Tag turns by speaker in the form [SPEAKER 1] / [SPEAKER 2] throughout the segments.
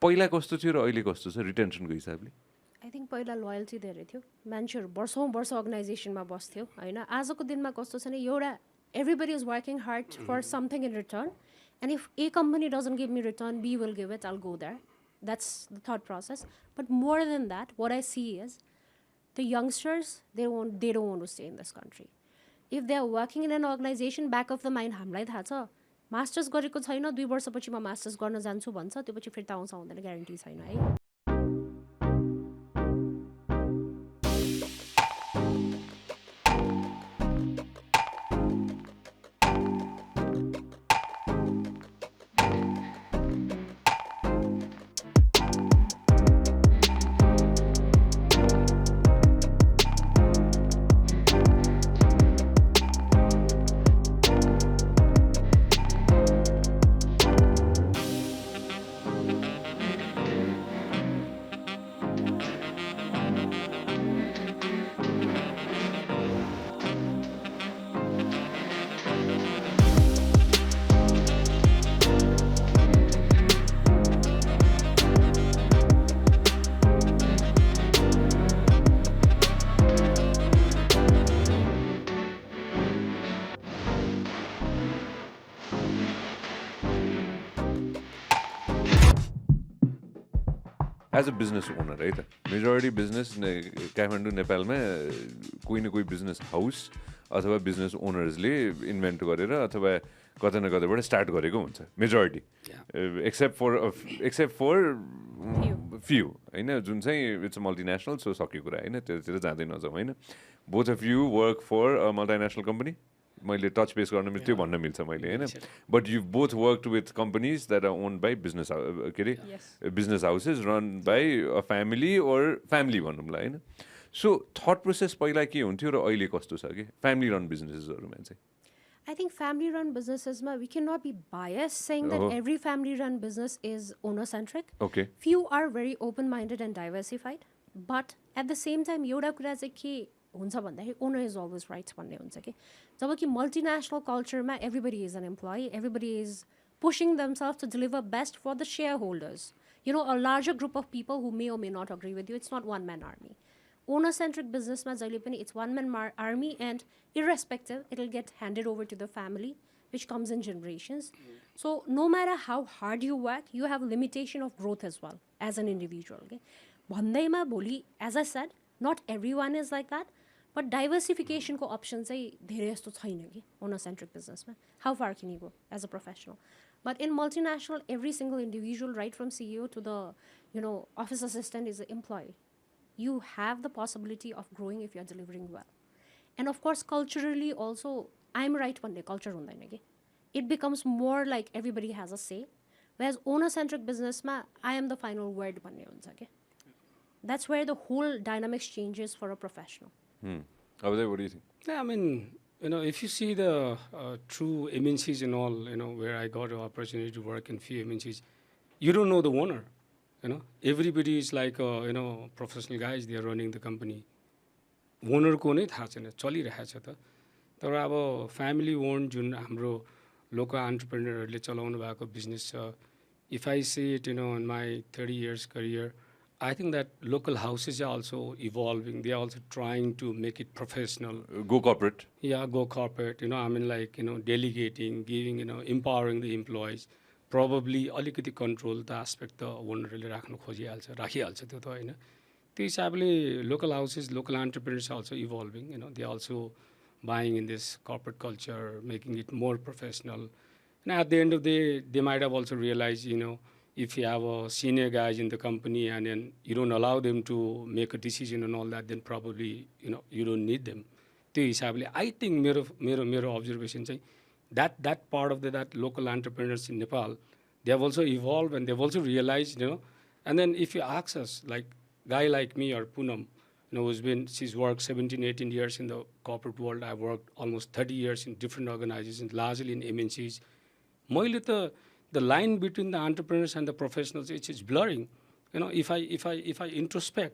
[SPEAKER 1] पहिला कस्तो थियो र अहिले कस्तो छ रिटेन्सनको हिसाबले?
[SPEAKER 2] आई थिङ्क पहिला लोयल्टी धेरै थियो, मान्छेहरू वर्षौँ वर्ष अर्गनाइजेसनमा बस्थ्यो होइन. आजको दिनमा कस्तो छ भने एउटा everybody is working hard for something in return, and if A company doesn't give me return, B will give it, I'll go there. That's the thought process. But more than that, what I see is the youngsters, they don't want to stay in this country. If they are working in an organization, back of the mind, हामीलाई थाहा छ masters गरेको छैन 2 वर्षपछि म masters गर्न जान्छु भन्छ, त्यो पछि फिर्ता आउँछ आउँदैन ग्यारेन्टी छैन है.
[SPEAKER 1] एज अ बिजनेस ओनर है त मेजोरिटी बिजनेस काठमाडौँ नेपालमा कोही न कोही बिजनेस हाउस अथवा बिजनेस ओनर्सले इन्भेन्ट गरेर अथवा कतै न कतैबाट स्टार्ट गरेको हुन्छ मेजोरिटी, एक्सेप्ट फर फ्यु होइन, जुन चाहिँ इट्स मल्टिनेसनल. सो सक्यो कुरा होइन, त्योतिर जाँदै नजाउँ होइन. Both of you work for a multinational company, मैले टच बेस गर्न मिल्छ त्यो भन्न मिल्छ मैले होइन. But you both work with companies that are owned by business के अरे business houses run by a family or family भनौँला होइन. सो थट प्रोसेस पहिला के हुन्थ्यो र अहिले कस्तो छ कि फ्यामिली रन बिजनेसेसहरूमा चाहिँ?
[SPEAKER 2] I think family run businesses, we cannot be biased saying that every family run business is owner centric.
[SPEAKER 1] Okay.
[SPEAKER 2] Few are very open minded and diversified, but at the same time एउटा कुरा चाहिँ के हुन्छ भन्दाखेरि owner is always right भन्ने हुन्छ कि. जब कि multinational cultureमा everybody is an employee, everybody is pushing themselves to deliver best for the shareholders. You know, a larger group of people who may or may not agree with you. It's not one-man army. Owner-centric businessमा जहिले पनि it's one-man army, and irrespective, it'll get handed over to the family, which comes in generations. So no matter how hard you work, you have limitation of growth as well as an individual. Okay? भन्दैमा भोलि, as I said, not everyone is like that, but diversification को option चाहिँ धेरै जस्तो छैन कि owner-centric businessमा. How far can you go as a professional? But in multinational, every single individual, right from CEO to the office assistant, is an employee. You have the possibility of growing if you are delivering well. And of course, culturally also, I'm right भन्ने culture हुँदैन कि. It becomes more like everybody has a say. Whereas owner-centric businessमा, I am the final word भन्ने हुन्छ कि. That's where the whole dynamics changes for a professional.
[SPEAKER 1] Abhaya, what do you think?
[SPEAKER 3] Yeah, I mean, if you see the true MNCs and all, where I got an opportunity to work in few MNCs, you don't know the owner. Everybody is like, professional guys, they are running the company. Owner को नै थाहा छैन, चलिरहेछ त. तर अब family owned जुन हाम्रो local entrepreneurहरूले चलाउनु भएको business छ. If I see it, in my 30 years career, I think that local houses are also evolving. They are also trying to make it professional.
[SPEAKER 1] Go corporate.
[SPEAKER 3] Yeah, go corporate. Delegating, giving, empowering the employees. Probably अलिकति control the aspect the ownerले राख्नु खोजिहाल्छ, राखिहाल्छ त्यो त होइन. त्यो हिसाबले local houses, local entrepreneurs are also evolving. They are also buying in this corporate culture, making it more professional. And at the end of the day, they might have also realized, if you have a senior guys in the company and then you don't allow them to make a decision and all that, then probably, you don't need them. त्यो हिसाबले I think मेरो observation चाहिँ that part of that local entrepreneurs in Nepal, they have also evolved and they've also realized, and then if you ask us, like guy like me or Punam, she's worked 17, 18 years in the corporate world. I've worked almost 30 years in different organizations, largely in MNCs. The line between the entrepreneurs and the professionals, it's blurring. If I introspect,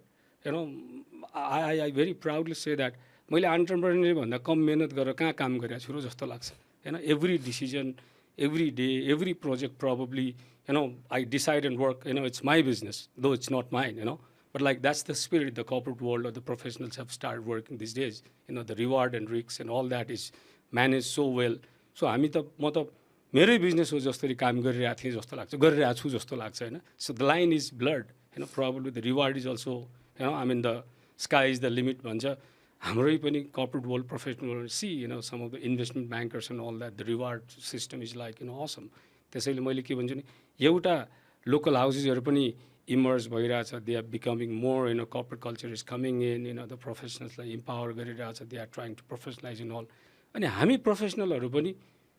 [SPEAKER 3] I very proudly say that मैले entrepreneur भन्दा कम मेहनत गरेर कहाँ काम गरेको छु र जस्तो लाग्छ. Every decision, every day, every project probably I decide and work, it's my business, though it's not mine. But like that's the spirit the corporate world or the professionals have started working these days. The reward and risks and all that is managed so well. So हामी त म त मेरै business हो जसरी काम गरिरहेको थिएँ जस्तो लाग्छ, गरिरहेको छु जस्तो लाग्छ होइन. So the line is blurred. Probably the reward is also, the sky is the limit भन्छ. हाम्रै पनि corporate world, professional world, see, some of the investment bankers and all that, the reward system is like, awesome. त्यसैले मैले के भन्छु नि, एउटा local houses पनि emerge भइरहेछ. They are becoming more, corporate culture is coming in, the professionals like empower गरिरहेछ. They are trying to professionalize and all. अनि हामी प्रोफेसनलहरू पनि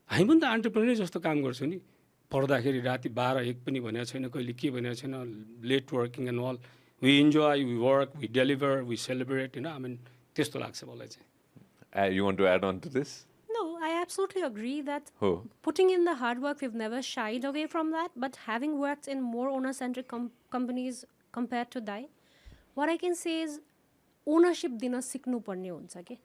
[SPEAKER 3] हामी पनि त एन्टरप्रेन्योर जस्तो काम गर्छौँ नि. पढ्दाखेरि राति 12-1 पनि भनेको छैन, कहिले के भनेको छैन, late working and all. We enjoy, we work, we deliver, we celebrate, त्यस्तो लाग्छ मलाई चाहिँ.
[SPEAKER 1] You want to add on to this?
[SPEAKER 2] No, I absolutely agree that putting in the hard work, we've never shied away from that. But having worked in more owner-centric companies compared to Dai, what I can say is ownership दिन सिक्नु पर्ने हुन्छ के.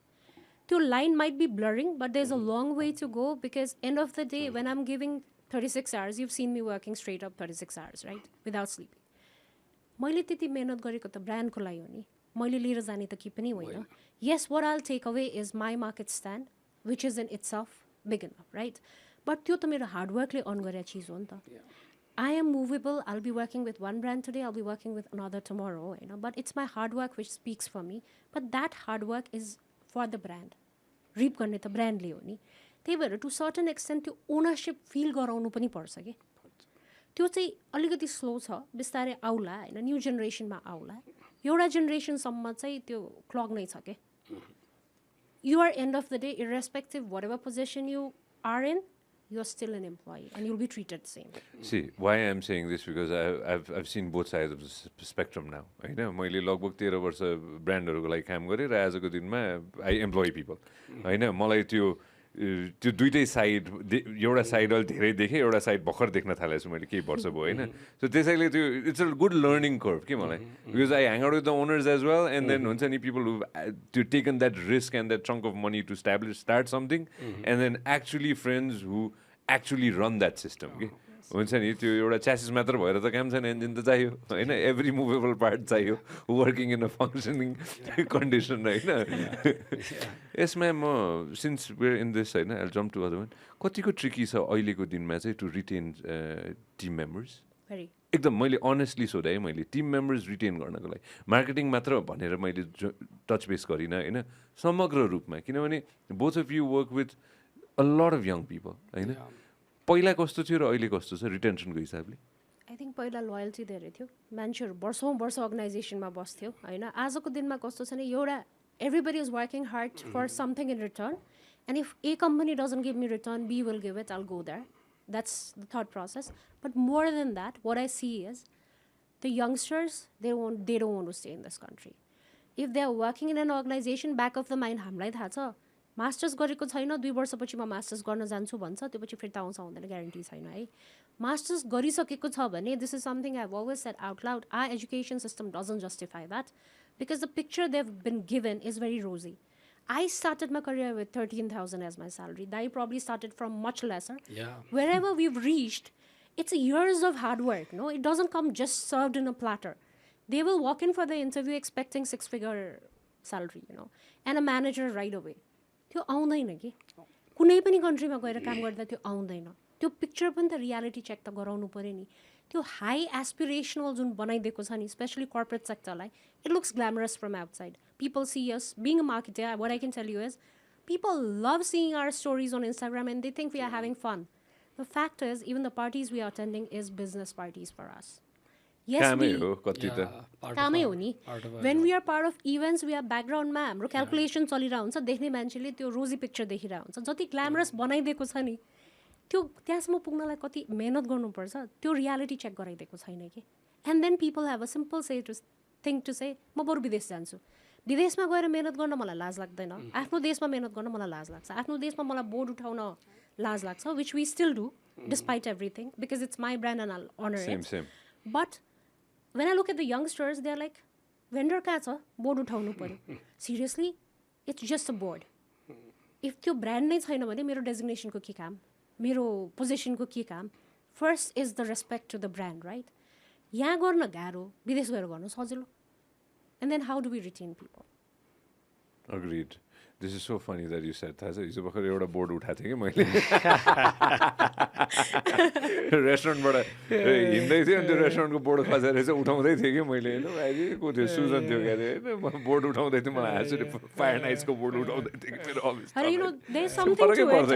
[SPEAKER 2] त्यो line might be blurring, but there's a long way to go because end of the day, when I'm giving 36 hours, you've seen me working straight up 36 hours, right? Without sleeping. मैले त्यति मेहनत गरेको त ब्रान्डको लागि हो नि. मैले लिएर जाने त के पनि होइन. Yes, what I'll take away is my market stand, which is in itself big enough, right? But त्यो त मेरो hard workले earn गरेको चिज हो नि त. I am movable. I'll be working with one brand today. I'll be working with another tomorrow. But it's my hard work which speaks for me. But that hard work is for the brand. Reap गर्ने त ब्रान्डले हो नि. त्यही भएर to certain extent त्यो ownership feel गराउनु पनि पर्छ कि. त्यो चाहिँ अलिकति स्लो छ, बिस्तारै आउला होइन, न्यू जेनेरेसनमा आउला. एउटा जेनेरेसनसम्म चाहिँ त्यो क्लग नै छ के. You are end of the day, irrespective whatever position you are in, you're still an employee and you'll be treated the same.
[SPEAKER 1] See, why I'm saying this because I've seen both sides of the spectrum now. होइन, मैले लगभग 13 वर्ष ब्रान्डहरूको लागि काम गरेँ र आजको दिनमा I employ people. होइन, मलाई त्यो दुईटै साइड, एउटा साइड अलि धेरै देखेँ, एउटा साइड भर्खर देख्न थालेको छु मैले केही वर्ष भयो होइन. सो त्यसैले त्यो it's a good learning curve के मलाई, because I hang out with the owners as well and then हुन्छ नि people who to taken that risk and that chunk of money to start something and then actually friends who actually run that system कि. हुन्छ नि, त्यो एउटा chassis मात्र भएर त काम छैन, इन्जिन त चाहियो होइन, एभ्री मुभेबल पार्ट चाहियो, working in a functioning condition होइन. यसमा म सिन्स वेयर इन दिस होइन, I jump to other one, कतिको ट्रिकी छ अहिलेको दिनमा चाहिँ टु रिटेन टिम मेम्बर्स? एकदम मैले अनेस्टली सोधेँ, मैले टिम मेम्बर्स रिटेन गर्नको लागि मार्केटिङ मात्र भनेर मैले टच बेस गरिनँ होइन, समग्र रूपमा. किनभने both of you work with a lot of young people होइन. पहिला कस्तो थियो र अहिले कस्तो छ रिटेन्सनको हिसाबले?
[SPEAKER 2] आई थिङ्क पहिला लोयल्टी धेरै थियो, मान्छेहरू वर्षौँ वर्ष अर्गनाइजेसनमा बस्थ्यो होइन. आजको दिनमा कस्तो छ नि, एउटा everybody is working hard for something in return, and if A company doesn't give me return, B will give it, I'll go there. That's the thought process. But more than that, what I see is the youngsters, they don't want to stay in this country. If they're working in an organization, back of the mind, हामीलाई थाहा छ masters गरेको छैन, 2 वर्षपछि म masters गर्न जान्छु भन्छ, त्यो पछि फिर्ता आउँछ आउँदैन ग्यारेन्टी छैन है. मास्टर्स गरिसकेको छ भने this is something I've always said out loud, our education system doesn't justify that because the picture they've been given is very rosy. I started my career with 13,000 as my salary. Dai probably started from much lesser.
[SPEAKER 3] Yeah.
[SPEAKER 2] Wherever we've reached, it's years of hard work. No, it doesn't come just served in a platter. They will walk in for the interview expecting 6-figure salary, and a manager right away. त्यो आउँदैन कि कुनै पनि कन्ट्रीमा गएर काम गर्दा त्यो आउँदैन. त्यो पिक्चर पनि त रियालिटी चेक त गराउनु पर्यो नि. त्यो हाई एस्पिरेसनल जुन बनाइदिएको छ नि, स्पेसली कर्पोरेट सेक्टरलाई, it looks glamorous from outside. People see us being a marketer. What I can tell you is, people love seeing our stories on Instagram and they think we are having fun. The fact is, even the parties we are attending is business parties for us. Yes, कामै हो नि. When we are part of events, we are background मा हाम्रो calculation चलिरहेको हुन्छ, देख्ने मान्छेले त्यो रोजी पिक्चर देखिरहेको हुन्छ. जति ग्ल्यामरस बनाइदिएको छ नि, त्यो त्यहाँसम्म पुग्नलाई कति मेहनत गर्नुपर्छ, त्यो रियालिटी चेक गराइदिएको छैन कि. And then people have a simple thing to say, म बरु विदेश जान्छु. विदेशमा गएर मेहनत गर्न मलाई लाज लाग्दैन, आफ्नो देशमा मेहनत गर्न मलाई लाज लाग्छ, आफ्नो देशमा मलाई बोर्ड उठाउन लाज लाग्छ, which we still do despite everything because it's my brand and I'll honor it. Same. But when I look at the youngsters, they're like, vendor कहाँ छ, बोर्ड उठाउनु पर्यो. Seriously, it's just a board. If त्यो brand नै छैन भने मेरो डेजिग्नेसनको के काम, मेरो पोजिसनको के काम, First is the respect to the brand, right? यहाँ गर्न गाह्रो विदेश गएर गर्नु सजिलो. And then how do we retain people?
[SPEAKER 1] Agreed. This is so funny that you said that. हिजो भर्खर एउटा बोर्ड उठाएको थिएँ कि मैले रेस्टुरेन्टबाट हिँड्दै थिएँ अनि त्यो रेस्टुरेन्टको बोर्ड खसेर चाहिँ उठाउँदै थिएँ कि मैले होइन भाइजी को थियो सुजन थियो क्या अरे होइन म बोर्ड उठाउँदै थिएँ मलाई हाँसो फायर नाइट्सको बोर्ड उठाउँदै थिएँ कि मेरो office
[SPEAKER 2] there's something to it.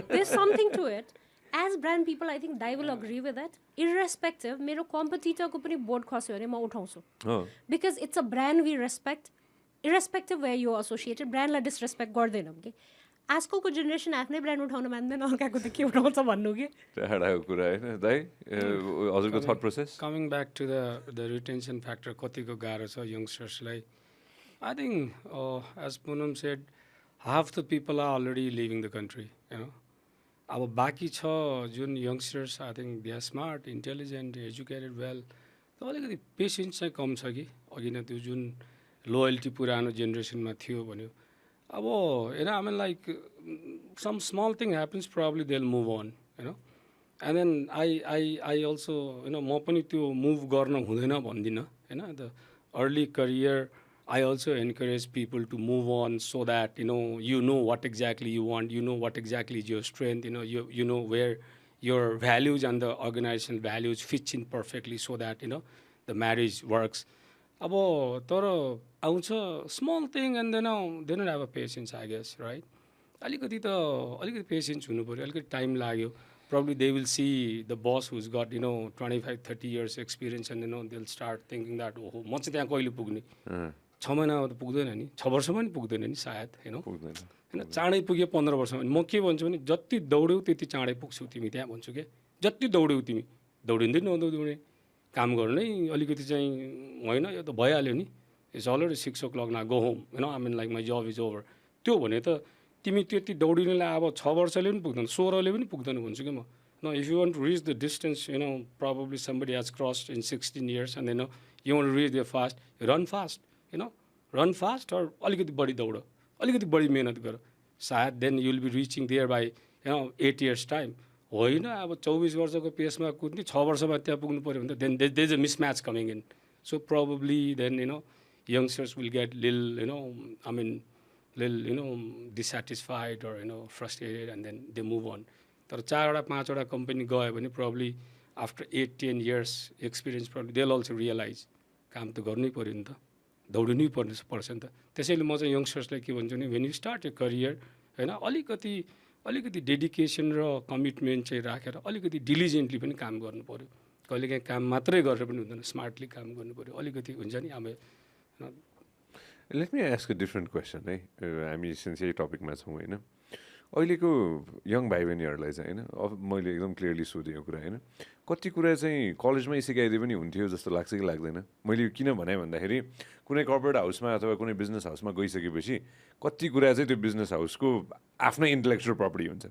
[SPEAKER 2] There's something to it. As brand people, I think I will agree with that. Irrespective, मेरो कम्पिटिटरको पनि बोर्ड खस्यो भने म उठाउँछु. Because it's a brand we respect. Irrespective where you are associated, brandलाई disrespect गर्दैनौँ कि आजकलको जेनेरेसन आफ्नै ब्रान्ड उठाउन मान्दैन अर्काको त के उठाउँछ भन्नु कि
[SPEAKER 1] टाढाको कुरा होइन दाइ हजुरको thought process
[SPEAKER 3] coming back to the retention factor कतिको गाह्रो छ यङ्स्टर्सलाई I think as Poonam said half the people are already leaving the country होइन अब बाँकी छ जुन youngsters I think they are smart intelligent educated well त अलिकति पेसेन्स चाहिँ कम छ कि अघि नै त्यो जुन लोयल्टी पुरानो जेनेरेसनमा थियो भन्यो अब होइन I mean like some small thing happens probably they will move on होइन एन्ड देन आई अल्सो होइन म पनि त्यो मुभ गर्न हुँदैन भन्दिनँ होइन the early career I also encourage people to move on so that you know what exactly you want, you know what exactly is your strength, you know where your values and the organizational values fits in perfectly so that the marriage works. अब तर आउँछ small thing and they don't have a patience I guess right अलिकति patience हुनु पऱ्यो अलिकति time लाग्यो probably they will see the boss who got 25-30 years experience and they will start thinking that ओहो म चाहिँ त्यहाँ कहिले पुग्ने 6 महिनामा त पुग्दैन नि 6 वर्षमा नि पुग्दैन नि सायद होइन चाँडै पुग्यो 15 वर्षमा म के भन्छु भने जति दौड्यौ त्यति चाँडै पुग्छौ तिमी त्यहाँ भन्छु क्या जति दौड्यौ तिमी दौडिँदै नदौडिने काम गर्नै अलिकति चाहिँ होइन यो त भइहाल्यो नि इट्स अलरेडी 6 o'clock ना go home I mean like my job is over त्यो भने त तिमी त्यति दौडिनेलाई अब 6 वर्षले पनि पुग्दैन 16ले पनि पुग्दैन भन्छु कि म न if you want to reach the distance probably somebody has crossed in 16 years and you want to reach the fast run fast or अलिकति बढी दौड अलिकति बढी मेहनत गर सायद then you will be reaching there by 8 years time होइन अब 24 वर्षको पेसमा कुद्ने 6 वर्षमा त्यहाँ पुग्नु पऱ्यो भने त then they is a mismatch coming in so probably then youngsters will get lil I mean lil dissatisfied or frustrated and then they move on तर 4वटा 5वटा कम्पनी गयो भने probably after 8-10 years experience probably they will also realize काम त गर्नै पऱ्यो नि त दौडिनै पर्छ नि त त्यसैले म चाहिँ यङ्स्टर्सलाई के भन्छु भने when you start a career होइन अलिकति डेडिकेसन र कमिटमेन्ट चाहिँ राखेर अलिकति डिलिजेन्टली पनि काम गर्नु पऱ्यो कहिलेकाहीँ काम मात्रै गरेर पनि हुँदैन स्मार्टली काम गर्नु पऱ्यो अलिकति हुन्छ नि अब
[SPEAKER 1] let me ask a different question है हामी सिन्स यही टपिकमा छौँ होइन अहिलेको यङ भाइ बहिनीहरूलाई चाहिँ होइन अब मैले एकदम क्लियरली सोधेँ यो कुरा होइन कति कुरा चाहिँ कलेजमै सिकाइदिए पनि हुन्थ्यो जस्तो लाग्छ कि लाग्दैन मैले किन भने भन्दाखेरि कुनै कर्पोरेट हाउसमा अथवा कुनै बिजनेस हाउसमा गइसकेपछि कति कुरा चाहिँ त्यो बिजनेस हाउसको आफ्नै इन्टेलेक्चुअल प्रपर्टी हुन्छ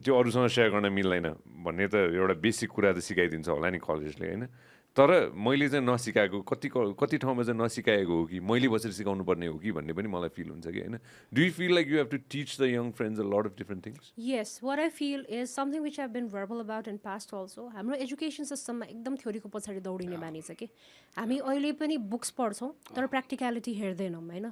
[SPEAKER 1] त्यो अरूसँग सेयर गर्न मिल्दैन भन्ने त एउटा बेसिक कुरा त सिकाइदिन्छ होला नि कलेजले होइन तर मैले चाहिँ नसिकाएको कति ठाउँमा चाहिँ नसिकाएको हो कि मैले बसेर सिकाउनु पर्ने हो कि भन्ने पनि मलाई फिल हुन्छ कि होइन do you feel like you have to teach the young friends a lot of different things
[SPEAKER 2] yes what I feel is something which I been verbal about in past also हाम्रो education सिस्टममा एकदम थ्योरीको पछाडि दौडिने बानी छ कि हामी अहिले पनि बुक्स पढ्छौँ तर प्र्याक्टिकलिटी हेर्दैनौँ होइन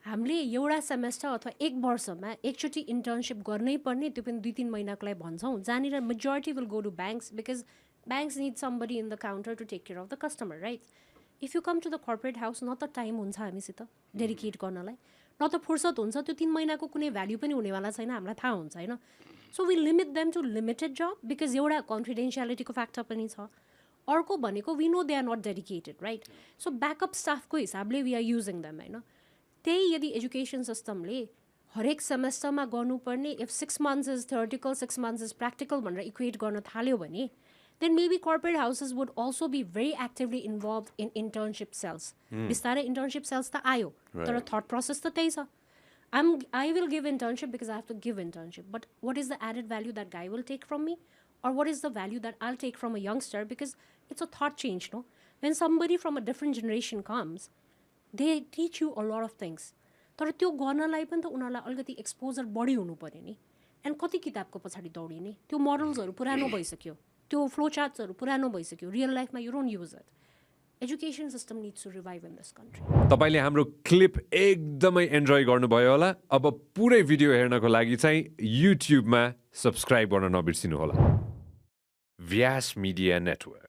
[SPEAKER 2] हामीले एउटा सेमेस्टर अथवा 1 वर्षमा एकचोटि इन्टर्नसिप गर्नै पर्ने त्यो पनि 2-3 महिनाको लागि भन्छौँ जहाँनिर majority will go to banks because banks need somebody in the counter to take care of the customer, right? If you come to the corporate house, न त टाइम हुन्छ हामीसित डेडिकेट गर्नलाई न त फुर्सद हुन्छ त्यो 3 महिनाको कुनै भ्याल्यु पनि हुनेवाला छैन हामीलाई थाहा हुन्छ होइन so we limit them to limited जब बिकज एउटा कन्फिडेन्सियालिटीको फ्याक्टर पनि छ अर्को भनेको we know they are not dedicated right so backup स्टाफको हिसाबले वी आर युजिङ देम होइन त्यही यदि एजुकेसन सिस्टमले हरेक सेमेस्टरमा गर्नुपर्ने if 6 months is theoretical 6 months is practical भनेर इक्वेट गर्न थाल्यो भने then maybe corporate houses would also be very actively involved in internship cells. Bistara internship cells ta ayo. Tara thought process ta tei cha. I will give internship because I have to give internship. But what is the added value that guy will take from me? Or what is the value that I'll take from a youngster? Because it's a thought change, no? When somebody from a different generation comes, they teach you a lot of things. Tara त्यो गर्नलाई पनि त उनीहरूलाई अलिकति exposure बढी हुनु पर्यो नि एन्ड कति किताबको पछाडि दौडिने त्यो मोडल्सहरू पुरानो भइसक्यो त्यो फ्लो चार्ट्सहरू पुरानो भइसक्यो रियल लाइफमा you don't use it education system needs to revive in this country
[SPEAKER 1] तपाईँले हाम्रो क्लिप एकदमै एन्जोय गर्नुभयो होला अब पुरै भिडियो हेर्नको लागि चाहिँ युट्युबमा सब्सक्राइब गर्न नबिर्सिनु होला व्यास मिडिया नेटवर्क